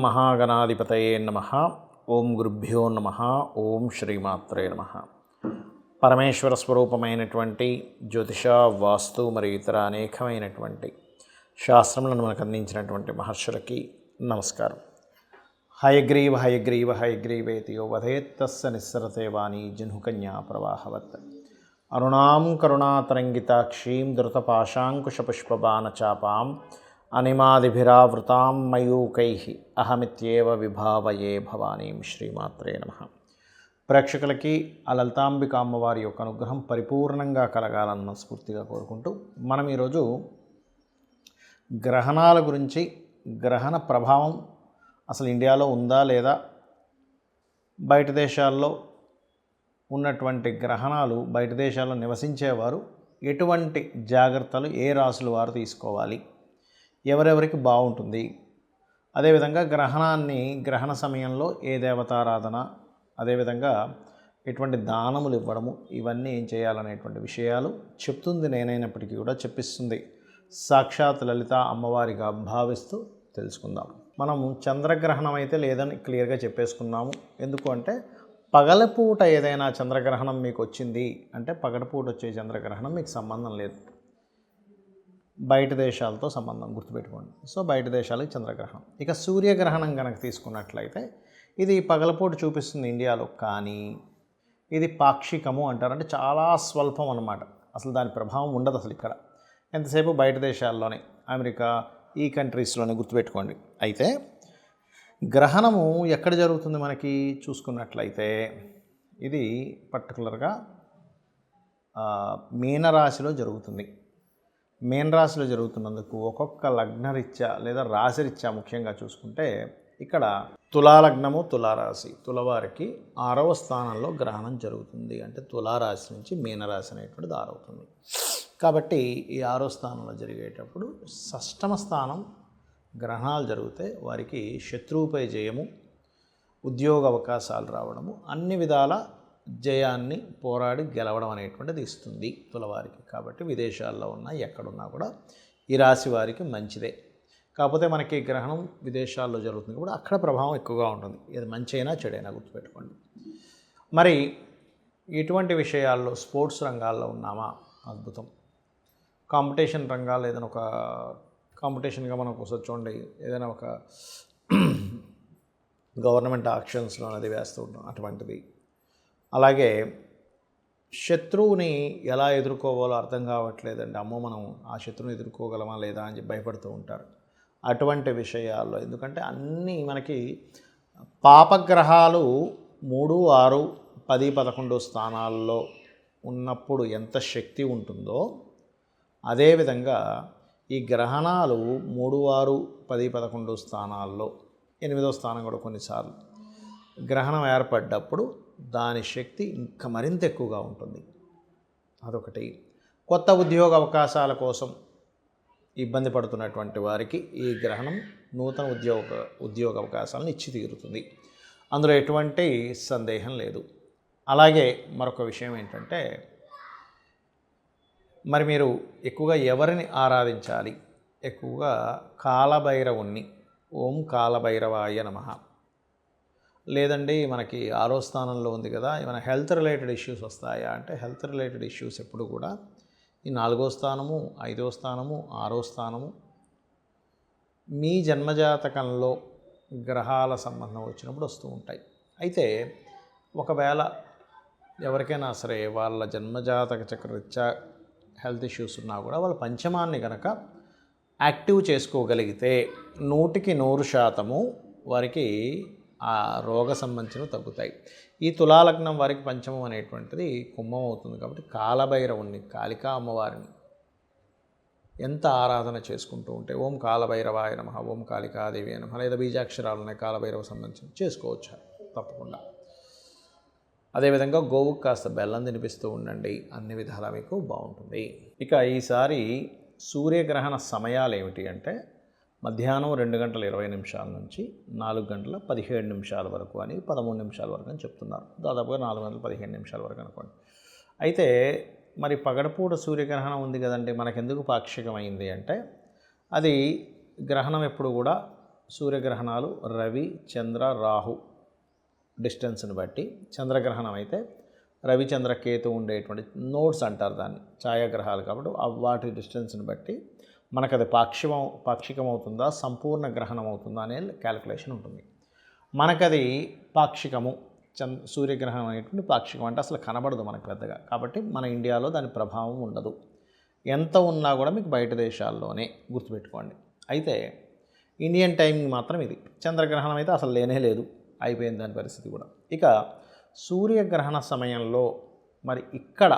మహాగణాధిపతయే నమః. ఓం గురుభ్యో నమః. ఓం శ్రీమాత్రే నమః. పరమేశ్వర స్వరూపమైనటువంటి జ్యోతిష, వాస్తు మరియు ఇతర అనేకమైనటువంటి శాస్త్రములను మనకు అందించినటువంటి మహర్షులకి నమస్కారం. హయగ్రీవ హయగ్రీవ హయగ్రీవేతి యో వదేత్తస్య నిస్సరతే వాణి జహ్నుకన్యా ప్రవాహవత్. అరుణాం కరుణాతరంగితాక్షీం ధృతపాశాంకుశపుష్పబాణచాపాం అనిమాదిభిరావృతాం మయూకైః అహమిత్యేవ విభావయే భవానీం. శ్రీమాత్రే నమః. ప్రేక్షకులకి ఆ లలితాంబిక అమ్మవారి యొక్క అనుగ్రహం పరిపూర్ణంగా కలగాలని మనస్ఫూర్తిగా కోరుకుంటూ మనం ఈరోజు గ్రహణాల గురించి, గ్రహణ ప్రభావం అసలు ఇండియాలో ఉందా లేదా, బయట దేశాల్లో ఉన్నటువంటి గ్రహణాలు, బయట దేశాల్లో నివసించేవారు ఎటువంటి జాగ్రత్తలు ఏ రాసుల వారు తీసుకోవాలి, ఎవరెవరికి బాగుంటుంది, అదేవిధంగా గ్రహణ సమయంలో ఏ దేవతారాధన, అదేవిధంగా ఎటువంటి దానములు ఇవ్వడము, ఇవన్నీ ఏం చేయాలనేటువంటి విషయాలు చెప్తుంది నేనైనప్పటికీ కూడా చెప్పిస్తుంది సాక్షాత్ లలిత అమ్మవారిగా భావిస్తూ తెలుసుకుందాం. మనము చంద్రగ్రహణం అయితే లేదని క్లియర్గా చెప్పేసుకున్నాము. ఎందుకు అంటే పగలపూట ఏదైనా చంద్రగ్రహణం మీకు వచ్చింది అంటే పగలపూట వచ్చే చంద్రగ్రహణం మీకు సంబంధం లేదు, బయట దేశాలతో సంబంధం, గుర్తుపెట్టుకోండి. సో బయట దేశాలకు చంద్రగ్రహణం. ఇక సూర్యగ్రహణం కనుక తీసుకున్నట్లయితే ఇది పగలపూట చూపిస్తుంది ఇండియాలో, కానీ ఇది పాక్షికము అంటారు. అంటే చాలా స్వల్పం అన్నమాట. అసలు దాని ప్రభావం ఉండదు అసలు ఇక్కడ, ఎంతసేపు బయట దేశాల్లోనే, అమెరికా ఈ కంట్రీస్లోనే, గుర్తుపెట్టుకోండి. అయితే గ్రహణము ఎక్కడ జరుగుతుంది మనకి చూసుకున్నట్లయితే ఇది పర్టికులర్గా మీనరాశిలో జరుగుతుంది. మీనరాశిలో జరుగుతున్నందుకు ఒక్కొక్క లగ్నరీత్యా లేదా రాశిరీత్యా ముఖ్యంగా చూసుకుంటే ఇక్కడ తులాలగ్నము, తులారాశి, తులవారికి 6వ స్థానంలో గ్రహణం జరుగుతుంది. అంటే తులారాశి నుంచి మీనరాశి అనేటువంటిది 6 అవుతుంది. కాబట్టి ఈ 6వ స్థానంలో జరిగేటప్పుడు 6వ స్థానం గ్రహణాలు జరిగితే వారికి శత్రువుపై జయము, ఉద్యోగ అవకాశాలు రావడము, అన్ని విధాల జయాన్ని పోరాడి గెలవడం అనేటువంటిది ఇస్తుంది తులవారికి. కాబట్టి విదేశాల్లో ఉన్నా ఎక్కడున్నా కూడా ఈ రాశి వారికి మంచిదే. కాకపోతే మనకి గ్రహణం విదేశాల్లో జరుగుతుంది కూడా అక్కడ ప్రభావం ఎక్కువగా ఉంటుంది. ఇది మంచి అయినా చెడైనా గుర్తుపెట్టుకోండి. మరి ఇటువంటి విషయాల్లో స్పోర్ట్స్ రంగాల్లో ఉన్నామా, అద్భుతం. కాంపిటీషన్ రంగాల్లో ఏదైనా ఒక కాంపిటీషన్గా మనం ఒకసారి చూడండి, ఏదైనా ఒక గవర్నమెంట్ ఆక్షన్స్లో అనేది వేస్తూ ఉంటాం, అటువంటిది. అలాగే శత్రువుని ఎలా ఎదుర్కోవాలో అర్థం కావట్లేదండి, అమ్మో మనం ఆ శత్రువుని ఎదుర్కోగలమా లేదా అని భయపడుతూ ఉంటారు అటువంటి విషయాల్లో. ఎందుకంటే అన్నీ మనకి పాపగ్రహాలు 3, 6, 10, 11 స్థానాల్లో ఉన్నప్పుడు ఎంత శక్తి ఉంటుందో అదేవిధంగా ఈ గ్రహణాలు 3, 6, 10, 11 స్థానాల్లో, 8వ స్థానం కూడా కొన్నిసార్లు గ్రహణం ఏర్పడ్డప్పుడు దాని శక్తి ఇంకా మరింత ఎక్కువగా ఉంటుంది. అదొకటి. కొత్త ఉద్యోగ అవకాశాల కోసం ఇబ్బంది పడుతున్నటువంటి వారికి ఈ గ్రహణం నూతన ఉద్యోగ అవకాశాలను ఇచ్చి తీరుతుంది, అందులో ఎటువంటి సందేహం లేదు. అలాగే మరొక విషయం ఏంటంటే, మరి మీరు ఎక్కువగా ఎవరిని ఆరాధించాలి? ఎక్కువగా కాలభైరవుణ్ణి. ఓం కాలభైరవాయ నమః. లేదండి మనకి 6వ స్థానంలో ఉంది కదా, ఏమైనా హెల్త్ రిలేటెడ్ ఇష్యూస్ వస్తాయా అంటే హెల్త్ రిలేటెడ్ ఇష్యూస్ ఎప్పుడు కూడా ఈ 4వ స్థానము, 5వ స్థానము, 6వ స్థానము మీ జన్మజాతకంలో గ్రహాల సంబంధం వచ్చినప్పుడు వస్తూ ఉంటాయి. అయితే ఒకవేళ ఎవరికైనా సరే వాళ్ళ జన్మజాతక చక్రరీత్యా హెల్త్ ఇష్యూస్ ఉన్నా కూడా వాళ్ళ పంచమాన్ని కనుక యాక్టివ్ చేసుకోగలిగితే 100% వారికి ఆ రోగ సంబంధించినవి తగ్గుతాయి. ఈ తులాలగ్నం వారికి పంచమం అనేటువంటిది కుంభం అవుతుంది. కాబట్టి కాలభైరవుణ్ణి, కాళికా అమ్మవారిని ఎంత ఆరాధన చేసుకుంటూ ఉంటే ఓం కాలభైరవాయ నమః, ఓం కాళికాదేవి నమః, లేదా బీజాక్షరాలనే కాలభైరవ సంబంధించి చేసుకోవచ్చు తప్పకుండా. అదేవిధంగా గోవుకు కాస్త బెల్లం తినిపిస్తూ ఉండండి, అన్ని విధాలా మీకు బాగుంటుంది. ఇక ఈసారి సూర్యగ్రహణ సమయాలు ఏమిటి అంటే మధ్యాహ్నం 2:20 నుంచి 4:17 వరకు అని, 13 నిమిషాల వరకు అని చెప్తున్నారు. దాదాపుగా 4:15 వరకు అనుకోండి. అయితే మరి పగడపూట సూర్యగ్రహణం ఉంది కదండి, మనకెందుకు పాక్షికమైంది అంటే అది గ్రహణం ఎప్పుడు కూడా సూర్యగ్రహణాలు రవి చంద్ర రాహు డిస్టెన్స్ని బట్టి, చంద్రగ్రహణం అయితే రవి చంద్ర కేతు ఉండేటువంటి నోడ్స్ అంటారు దాన్ని, ఛాయాగ్రహాలు కాబట్టి వాటి డిస్టెన్స్ని బట్టి మనకు అది పాక్షికం అవుతుందా సంపూర్ణ గ్రహణం అవుతుందా అనే క్యాలిక్యులేషన్ ఉంటుంది. మనకది పాక్షికము, సూర్యగ్రహణం అనేటువంటి పాక్షికం అంటే అసలు కనబడదు మనకు పెద్దగా, కాబట్టి మన ఇండియాలో దాని ప్రభావం ఉండదు. ఎంత ఉన్నా కూడా మీకు బయట దేశాల్లోనే గుర్తుపెట్టుకోండి. అయితే ఇండియన్ టైమింగ్ మాత్రం ఇది. చంద్రగ్రహణం అయితే అసలు లేనే లేదు, అయిపోయింది దాని పరిస్థితి కూడా. ఇక సూర్యగ్రహణ సమయంలో మరి ఇక్కడ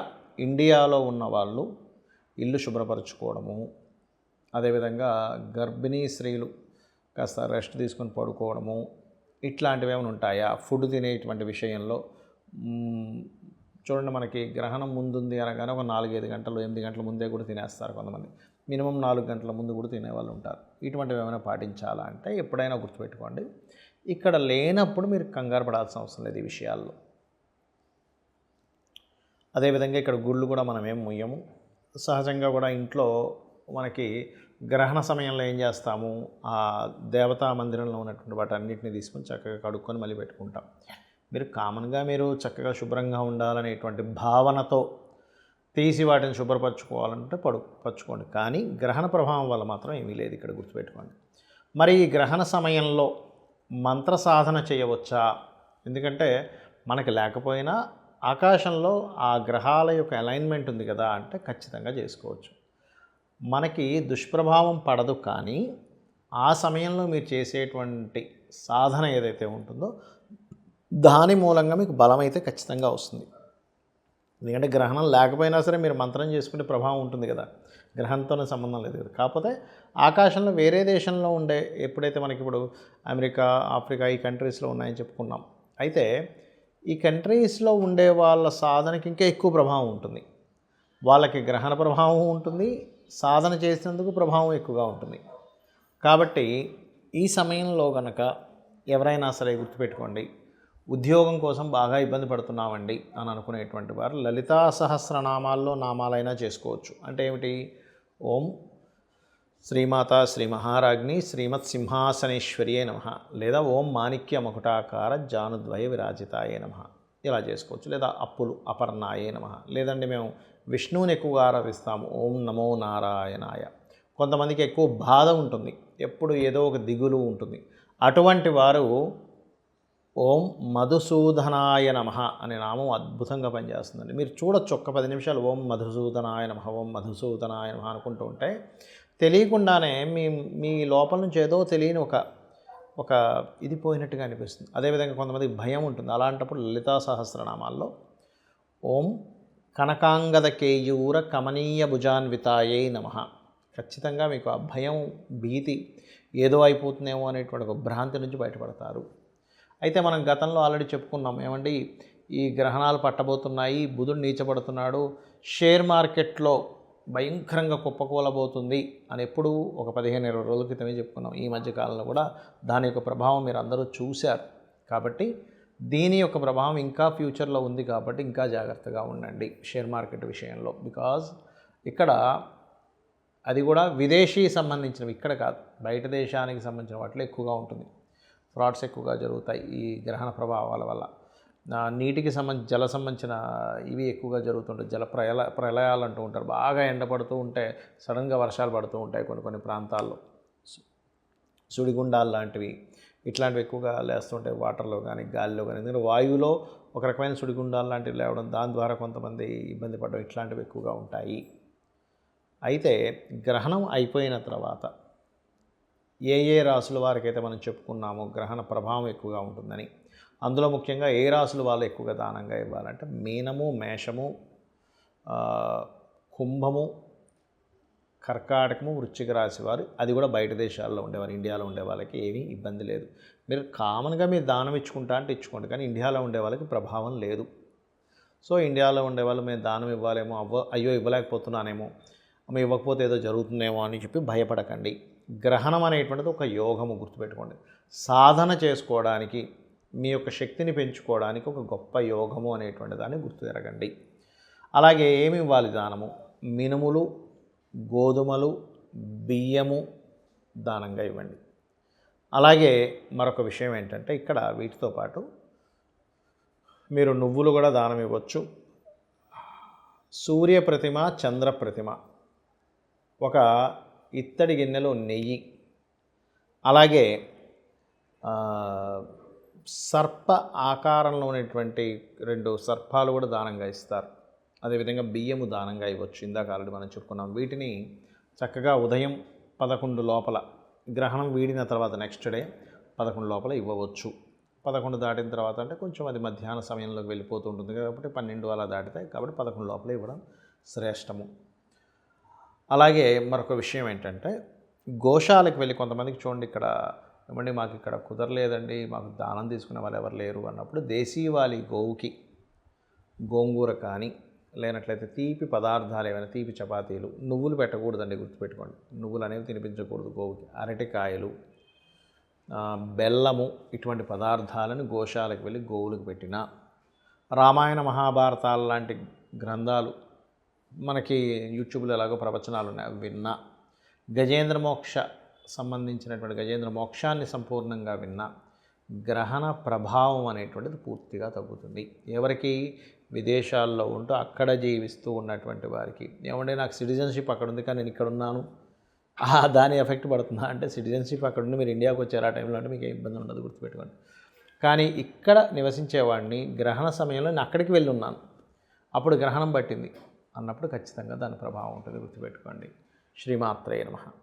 ఇండియాలో ఉన్న వాళ్ళు ఇల్లు శుభ్రపరచుకోవడము, అదేవిధంగా గర్భిణీ స్త్రీలు కాస్త రెస్ట్ తీసుకొని పడుకోవడము, ఇట్లాంటివి ఏమైనా ఉంటాయా? ఫుడ్ తినేటువంటి విషయంలో చూడండి, మనకి గ్రహణం ముందుంది అనగానే ఒక 4-5 గంటలు 8 గంటల ముందే కూడా తినేస్తారు కొంతమంది, మినిమం 4 గంటల ముందు కూడా తినేవాళ్ళు ఉంటారు. ఇటువంటివి ఏమైనా పాటించాలా అంటే ఎప్పుడైనా గుర్తుపెట్టుకోండి, ఇక్కడ లేనప్పుడు మీరు కంగారు పడాల్సిన అవసరం లేదు ఈ విషయాల్లో. అదేవిధంగా ఇక్కడ గుళ్ళు కూడా మనం ఏం ముయ్యము. సహజంగా కూడా ఇంట్లో మనకి గ్రహణ సమయంలో ఏం చేస్తాము, ఆ దేవతా మందిరంలో ఉన్నటువంటి వాటి అన్నింటినీ తీసుకొని చక్కగా కడుక్కొని మళ్ళీ పెట్టుకుంటాం. మీరు కామన్గా మీరు చక్కగా శుభ్రంగా ఉండాలనేటువంటి భావనతో తీసి వాటిని శుభ్రపరచుకోవాలంటే పరచుకోండి, కానీ గ్రహణ ప్రభావం వల్ల మాత్రం ఏమీ లేదు ఇక్కడ గుర్తుపెట్టుకోండి. మరి ఈ గ్రహణ సమయంలో మంత్ర సాధన చేయవచ్చా? ఎందుకంటే మనకి లేకపోయినా ఆకాశంలో ఆ గ్రహాల యొక్క అలైన్మెంట్ ఉంది కదా అంటే ఖచ్చితంగా చేసుకోవచ్చు. మనకి దుష్ప్రభావం పడదు, కానీ ఆ సమయంలో మీరు చేసేటువంటి సాధన ఏదైతే ఉంటుందో దాని మూలంగా మీకు బలం అయితే ఖచ్చితంగా వస్తుంది. ఎందుకంటే గ్రహణం లేకపోయినా సరే మీరు మంత్రం చేసుకునే ప్రభావం ఉంటుంది కదా, గ్రహంతోనే సంబంధం లేదు కదా. కాకపోతే ఆకాశంలో వేరే దేశంలో ఉండే, ఎప్పుడైతే మనకి ఇప్పుడు అమెరికా ఆఫ్రికా ఈ కంట్రీస్లో ఉన్నాయని చెప్పుకున్నాం, అయితే ఈ కంట్రీస్లో ఉండే వాళ్ళ సాధనకి ఇంకా ఎక్కువ ప్రభావం ఉంటుంది. వాళ్ళకి గ్రహణ ప్రభావం ఉంటుంది, సాధన చేసినందుకు ప్రభావం ఎక్కువగా ఉంటుంది. కాబట్టి ఈ సమయంలో కనుక ఎవరైనా సరే గుర్తుపెట్టుకోండి, ఉద్యోగం కోసం బాగా ఇబ్బంది పడుతున్నామండి అని అనుకునేటువంటి వారు లలితా సహస్రనామాల్లో నామాలైనా చేసుకోవచ్చు. అంటే ఏమిటి? ఓం శ్రీమాత శ్రీ మహారాజ్ఞి శ్రీమత్ సింహాసనేశ్వర్యే నమః, లేదా ఓం మాణిక్య మకుటాకార జానుద్వయ విరాజితాయే నమః, ఇలా చేసుకోవచ్చు. లేదా అప్పులు అపర్ణాయే నమః, లేదండి మేము విష్ణువుని ఎక్కువగా ఆరాధిస్తాము, ఓం నమో నారాయణాయ. కొంతమందికి ఎక్కువ బాధ ఉంటుంది, ఎప్పుడు ఏదో ఒక దిగులు ఉంటుంది, అటువంటి వారు ఓం మధుసూదనాయ నమః అనే నామం అద్భుతంగా పనిచేస్తుందండి. మీరు చూడొచ్చు, ఒక్క 10 నిమిషాలు ఓం మధుసూదనాయ నమః ఓం మధుసూదనాయ నమః అనుకుంటూ ఉంటే తెలియకుండానే మీ లోపల నుంచి ఏదో తెలియని ఒక ఇది పోయినట్టుగా అనిపిస్తుంది. అదేవిధంగా కొంతమందికి భయం ఉంటుంది, అలాంటప్పుడు లలితా సహస్రనామాల్లో ఓం కనకాంగద కేయూర కమనీయ భుజాన్వితాయై నమః, ఖచ్చితంగా మీకు ఆ భయం భీతి ఏదో అయిపోతుందేమో అనేటువంటి ఒక భ్రాంతి నుంచి బయటపడతారు. అయితే మనం గతంలో ఆల్రెడీ చెప్పుకున్నాం, ఏమండి ఈ గ్రహణాలు పట్టబోతున్నాయి, బుధుడు నీచబడుతున్నాడు, షేర్ మార్కెట్లో భయంకరంగా కుప్పకూలబోతుంది అని ఎప్పుడు ఒక 15-20 రోజుల క్రితమే చెప్పుకున్నాం. ఈ మధ్యకాలంలో కూడా దాని యొక్క ప్రభావం మీరు అందరూ చూశారు. కాబట్టి దీని యొక్క ప్రభావం ఇంకా ఫ్యూచర్లో ఉంది, కాబట్టి ఇంకా జాగ్రత్తగా ఉండండి షేర్ మార్కెట్ విషయంలో. బికాజ్ ఇక్కడ అది కూడా విదేశీ సంబంధించినవి, ఇక్కడ కాదు, బయట దేశానికి సంబంధించిన వాటిలో ఎక్కువగా ఉంటుంది. ఫ్రాడ్స్ ఎక్కువగా జరుగుతాయి ఈ గ్రహణ ప్రభావాల వల్ల. నీటికి జల సంబంధించిన ఇవి ఎక్కువగా జరుగుతుంటాయి. ప్రళయాలు అంటూ ఉంటారు. బాగా ఎండపడుతూ ఉంటే సడన్గా వర్షాలు పడుతూ ఉంటాయి కొన్ని ప్రాంతాల్లో. సుడిగుండాలు లాంటివి ఇట్లాంటివి ఎక్కువగా లేస్తుంటాయి వాటర్లో కానీ గాలిలో కానీ. ఎందుకంటే వాయువులో ఒక రకమైన సుడిగుండాలు లాంటివి లేవడం, దాని ద్వారా కొంతమంది ఇబ్బంది పడడం, ఇట్లాంటివి ఎక్కువగా ఉంటాయి. అయితే గ్రహణం అయిపోయిన తర్వాత ఏ రాసుల వారికైతే మనం చెప్పుకున్నామో గ్రహణ ప్రభావం ఎక్కువగా ఉంటుందని, అందులో ముఖ్యంగా ఏ రాసుల వాళ్ళు ఎక్కువగా దానంగా ఇవ్వాలంటే మీనము, మేషము, కుంభము, కర్కాటకము, వృశ్చిక రాశి వారు, అది కూడా బయట దేశాల్లో ఉండేవారు. ఇండియాలో ఉండే వాళ్ళకి ఏమీ ఇబ్బంది లేదు. మీరు కామన్గా మీరు దానం ఇచ్చుకుంటా అంటే ఇచ్చుకోండి, కానీ ఇండియాలో ఉండే వాళ్ళకి ప్రభావం లేదు. సో ఇండియాలో ఉండేవాళ్ళు మేము దానం ఇవ్వాలేమో, అయ్యో ఇవ్వలేకపోతున్నానేమో, ఇవ్వకపోతే ఏదో జరుగుతుందేమో అని చెప్పి భయపడకండి. గ్రహణం అనేటువంటిది ఒక యోగము, గుర్తుపెట్టుకోండి. సాధన చేసుకోవడానికి, మీ యొక్క శక్తిని పెంచుకోవడానికి ఒక గొప్ప యోగము అనేటువంటి దాన్ని గుర్తు ఎరగండి. అలాగే ఏమి ఇవ్వాలి దానము? మినుములు, గోధుమలు, బియ్యము దానంగా ఇవ్వండి. అలాగే మరొక విషయం ఏంటంటే ఇక్కడ వీటితో పాటు మీరు నువ్వులు కూడా దానం ఇవ్వచ్చు. సూర్య ప్రతిమ, చంద్ర ప్రతిమ, ఒక ఇత్తడి గిన్నెలో నెయ్యి, అలాగే సర్ప ఆకారంలో ఉన్నటువంటి 2 సర్పాలు కూడా దానంగా ఇస్తారు. అదేవిధంగా బియ్యము దానంగా ఇవ్వచ్చు. ఇందాక ఆల్రెడీ మనం చెప్పుకున్నాం. వీటిని చక్కగా ఉదయం 11 లోపల, గ్రహణం వీడిన తర్వాత నెక్స్ట్ డే 11 లోపల ఇవ్వవచ్చు. 11 దాటిన తర్వాత అంటే కొంచెం అది మధ్యాహ్న సమయంలోకి వెళ్ళిపోతూ ఉంటుంది కాబట్టి 12 అలా దాటితాయి కాబట్టి 11 లోపల ఇవ్వడం శ్రేష్టము. అలాగే మరొక విషయం ఏంటంటే గోశాలకు వెళ్ళి కొంతమందికి చూడండి, ఇక్కడ ఏమండి మాకు ఇక్కడ కుదరలేదండి, మాకు దానం తీసుకునే వాళ్ళు ఎవరు లేరు అన్నప్పుడు దేశీవాలి గోవుకి గోంగూర కానీ లేనట్లయితే తీపి పదార్థాలు ఏమైనా, తీపి చపాతీలు, నువ్వులు పెట్టకూడదండి, గుర్తుపెట్టుకోండి. నువ్వులు అనేవి తినిపించకూడదు గోవుకి. అరటికాయలు, బెల్లము, ఇటువంటి పదార్థాలను గోశాలకు వెళ్ళి గోవులకు పెట్టిన, రామాయణ మహాభారతాలు లాంటి గ్రంథాలు మనకి యూట్యూబ్లో ఎలాగో ప్రవచనాలు ఉన్నాయి, విన్నా, గజేంద్ర మోక్ష సంబంధించినటువంటి గజేంద్ర మోక్షాన్ని సంపూర్ణంగా విన్నా గ్రహణ ప్రభావం అనేటువంటిది పూర్తిగా తగ్గుతుంది. ఎవరికి విదేశాల్లో ఉంటూ అక్కడ జీవిస్తూ ఉన్నటువంటి వారికి, ఏమంటే నాకు సిటిజన్షిప్ అక్కడ ఉంది కానీ నేను ఇక్కడ ఉన్నాను, దాని ఎఫెక్ట్ పడుతుందా అంటే సిటిజన్షిప్ అక్కడ ఉండి మీరు ఇండియాకి వచ్చారు ఆ టైంలో అంటే మీకు ఏ ఇబ్బంది ఉండదు, గుర్తుపెట్టుకోండి. కానీ ఇక్కడ నివసించేవాడిని గ్రహణ సమయంలో నేను అక్కడికి వెళ్ళి ఉన్నాను, అప్పుడు గ్రహణం పట్టింది అన్నప్పుడు ఖచ్చితంగా దాని ప్రభావం ఉంటుంది, గుర్తుపెట్టుకోండి. శ్రీమాత్రే నమః.